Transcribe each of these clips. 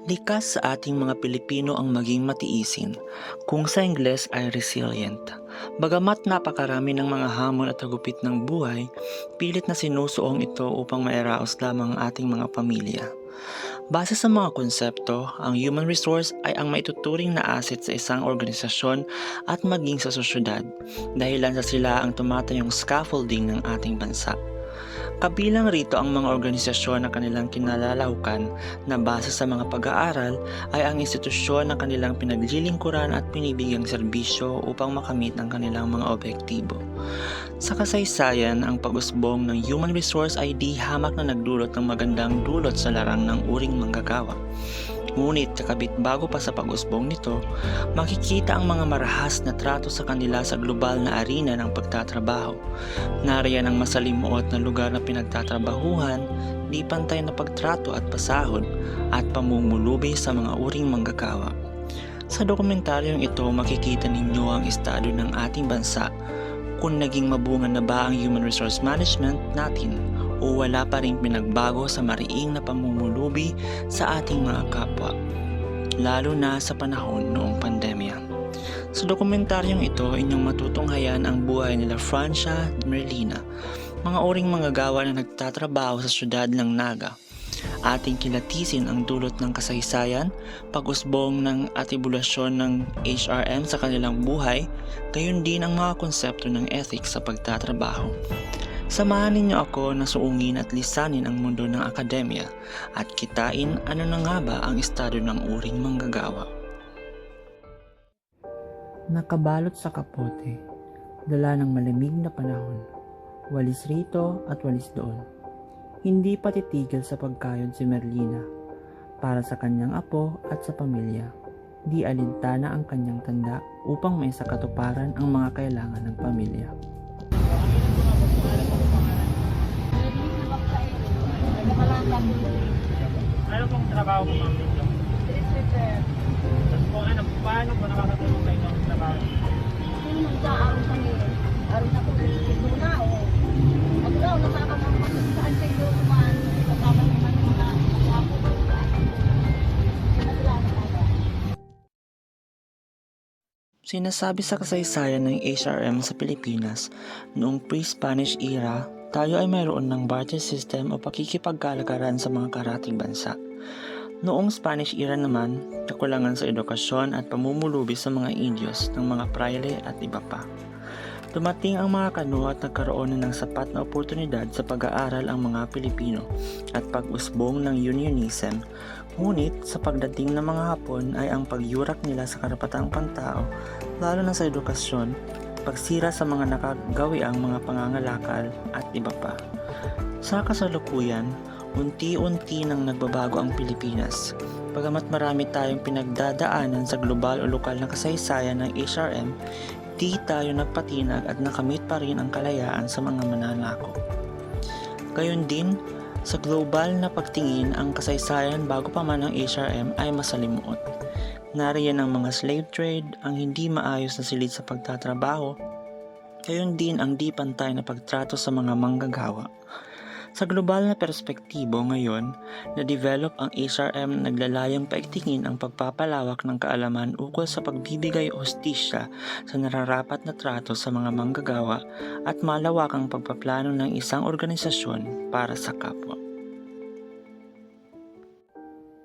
Likas sa ating mga Pilipino ang maging matiisin, kung sa Ingles ay resilient. Bagamat napakarami ng mga hamon at hagupit ng buhay, pilit na sinusuong ito upang mairaos lamang ang ating mga pamilya. Base sa mga konsepto, ang human resource ay ang maituturing na asset sa isang organisasyon at maging sa sosyedad, dahilan sa sila ang tumatayong scaffolding ng ating bansa. Kabilang rito ang mga organisasyon na kanilang kinalalahukan na base sa mga pag-aaral ay ang institusyon na kanilang pinaglilingkuran at pinibigyang serbisyo upang makamit ang kanilang mga objektibo. Sa kasaysayan, ang pag-usbong ng human resource ay di hamak na nagdulot ng magandang dulot sa larang ng uring manggagawa. Ngunit kakabit bago pa sa pag-usbong nito, makikita ang mga marahas na trato sa kanila sa global na arena ng pagtatrabaho. Nariyan ang masalimuot na lugar na pinagtatrabahuhan, di pantay na pagtrato at pasahod, at pamumulubi sa mga uring manggagawa. Sa dokumentaryong ito, makikita ninyo ang estado ng ating bansa, kung naging mabunga na ba ang human resource management natin o wala pa rin pinagbago sa mariing na pamumulubi sa ating mga kapwa, lalo na sa panahon noong pandemya. Sa dokumentaryong ito, inyong matutunghayan ang buhay nila Francia at Merlina, mga uring manggagawa na nagtatrabaho sa syudad ng Naga. Ating kilatisin ang dulot ng kasaysayan, pag-usbong ng atibulasyon ng HRM sa kanilang buhay, gayon din ang mga konsepto ng ethics sa pagtatrabaho. Samahan ninyo ako na suungin at lisanin ang mundo ng akademya at kitain ano na nga ba ang estado ng uring manggagawa. Nakabalot sa kapote, dala ng malamig na panahon, walis rito at walis doon. Hindi pa titigil sa pagkayod si Merlina, para sa kanyang apo at sa pamilya. Di alintana ang kanyang tanda upang may sakatuparan ang mga kailangan ng pamilya. Ano pong trabaho mo, ma'am? Street sweeper. Tapos po, paano po nakakatulong sa inyo ang trabaho? Yung nagdaaron kami, aron na po dito na o. At daw, nakakamang saan sa iyo naman, kasama naman yung mga ako. Sinasabi sa kasaysayan ng HRM sa Pilipinas, noong pre-Spanish era, tayo ay mayroon ng barter system o pakikipagkalakaran sa mga karating bansa. Noong Spanish era naman, kakulangan sa edukasyon at pamumulubi sa mga Indios ng mga praile at iba pa. Dumating ang mga Kano at nagkaroon ng sapat na oportunidad sa pag-aaral ang mga Pilipino at pag-usbong ng unionism. Ngunit sa pagdating ng mga Hapon ay ang pagyurak nila sa karapatang pantao, lalo na sa edukasyon, pagsira sa mga nakagawiang mga pangangalakal at iba pa. Sa kasalukuyan, unti-unti nang nagbabago ang Pilipinas. Bagamat marami tayong pinagdadaanan sa global o lokal na kasaysayan ng HRM, di tayo nagpatinag at nakamit pa rin ang kalayaan sa mga mananako. Gayon din, sa global na pagtingin, ang kasaysayan bago pa man ang HRM ay masalimuot. Nariyan ang mga slave trade, ang hindi maayos na silid sa pagtatrabaho, gayon din ang di pantay na pagtrato sa mga manggagawa. Sa global na perspektibo ngayon, na-develop ang HRM na naglalayang paigtingin ang pagpapalawak ng kaalaman ukol sa pagbibigay hustisya sa nararapat na trato sa mga manggagawa at malawakang pagpaplano ng isang organisasyon para sa kapwa.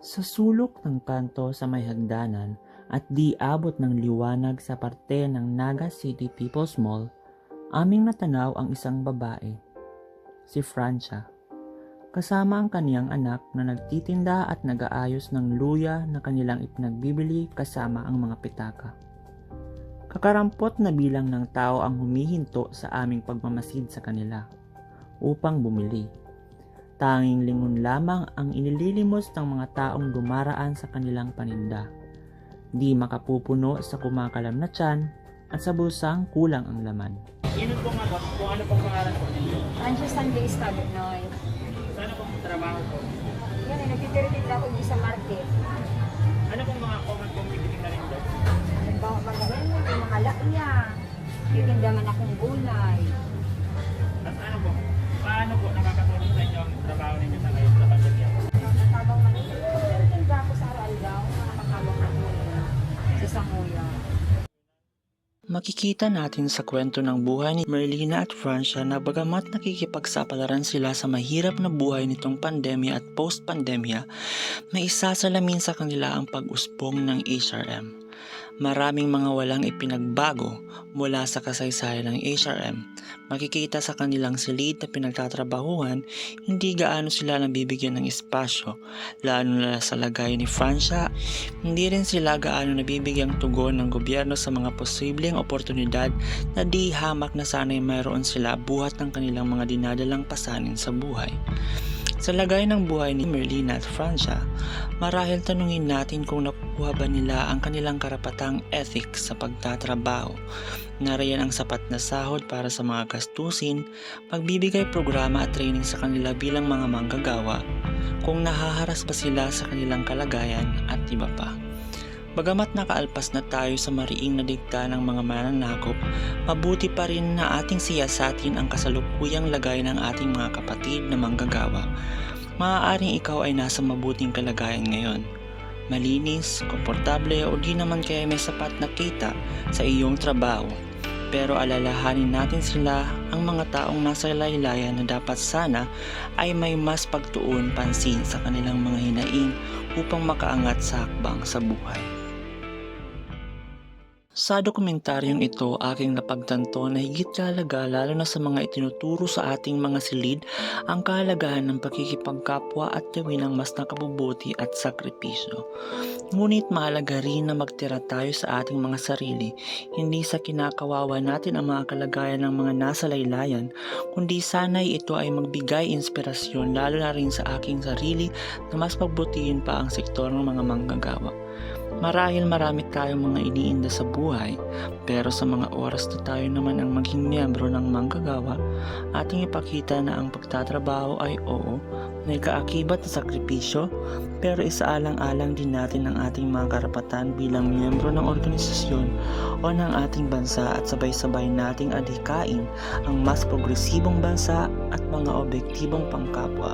Sa sulok ng kanto sa may hagdanan at di abot ng liwanag sa parte ng Naga City People's Mall, aming natanaw ang isang babae, si Francia, kasama ang kaniyang anak na nagtitinda at nag-aayos ng luya na kanilang ipinagbibili kasama ang mga pitaka. Kakarampot na bilang ng tao ang humihinto sa aming pagmamasid sa kanila upang bumili. Tanging lingon lamang ang inililimos ng mga taong dumaraan sa kanilang paninda. Di makapupuno sa kumakalam na tiyan at sa bulsang kulang ang laman. Yun pong kung ano pong pangalan po ninyo? Andiyo Sunday Stabit Noy. Sana pong trabaho po? Yan, nagtitiritin ako sa market. Ano pong mga common pong tipiting na rin doon? Halimbawa, magaling mo, yung mga lakya. Titinda man akong gulay. At ano po? Paano po nakakatulong sa inyo ang trabaho ninyo sa ngayon sa pandemya? Habang manitiritin ako sa araw Makikita natin sa kwento ng buhay ni Merlina at Francia na bagamat nakikipagsapalaran sila sa mahirap na buhay nitong pandemya at post-pandemya, may isasalamin sa kanila ang pag-usbong ng HRM. Maraming mga walang ipinagbago mula sa kasaysayan ng HRM. Makikita sa kanilang silid na pinagtatrabahuhan, hindi gaano sila nabibigyan ng espasyo, lalo na sa lagay ni Francia. Hindi rin sila gaano nabibigyang tugon ng gobyerno sa mga posibleng oportunidad na di hamak na sana'y mayroon sila buhat ng kanilang mga dinadalang pasanin sa buhay. Sa lagay ng buhay ni Merlina at Francia, marahil tanungin natin kung nakukuha ba nila ang kanilang karapatang ethics sa pagtatrabaho. Nariyan ang sapat na sahod para sa mga gastusin, pagbibigay programa at training sa kanila bilang mga manggagawa, kung nahaharas ba sila sa kanilang kalagayan at iba pa. Bagamat nakaalpas na tayo sa mariing na dikta ng mga mananakop, mabuti pa rin na ating siyasatin ang kasalukuyang lagay ng ating mga kapatid na manggagawa. Maaaring ikaw ay nasa mabuting kalagayan ngayon. Malinis, komportable o di naman kaya may sapat na kita sa iyong trabaho. Pero alalahanin natin sila, ang mga taong nasa laylayan na dapat sana ay may mas pagtuon pansin sa kanilang mga hinaing upang makaangat sa hakbang sa buhay. Sa dokumentaryong ito, aking napagtanto na higit kahalaga lalo na sa mga itinuturo sa ating mga silid ang kahalagahan ng pakikipagkapwa at gawin ang mas nakabubuti at sakripisyo. Ngunit mahalaga rin na magtira tayo sa ating mga sarili, hindi sa kinakawawa natin ang mga kalagayan ng mga nasa laylayan, kundi sana'y ito ay magbigay inspirasyon lalo na rin sa aking sarili na mas pagbutihin pa ang sektor ng mga manggagawa. Marahil marami tayong mga iniinda sa buhay, pero sa mga oras na tayo naman ang maging miyembro ng manggagawa, ating ipakita na ang pagtatrabaho ay oo, may kaakibat na sakripisyo, pero isaalang-alang din natin ang ating mga karapatan bilang miyembro ng organisasyon o ng ating bansa at sabay-sabay nating adhikain ang mas progresibong bansa at mga objektibong pangkapwa,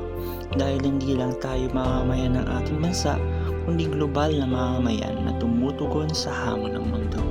dahil hindi lang tayo mamamayan ng ating bansa, kundi global na mamamayan na tumutugon sa hamon ng mundo.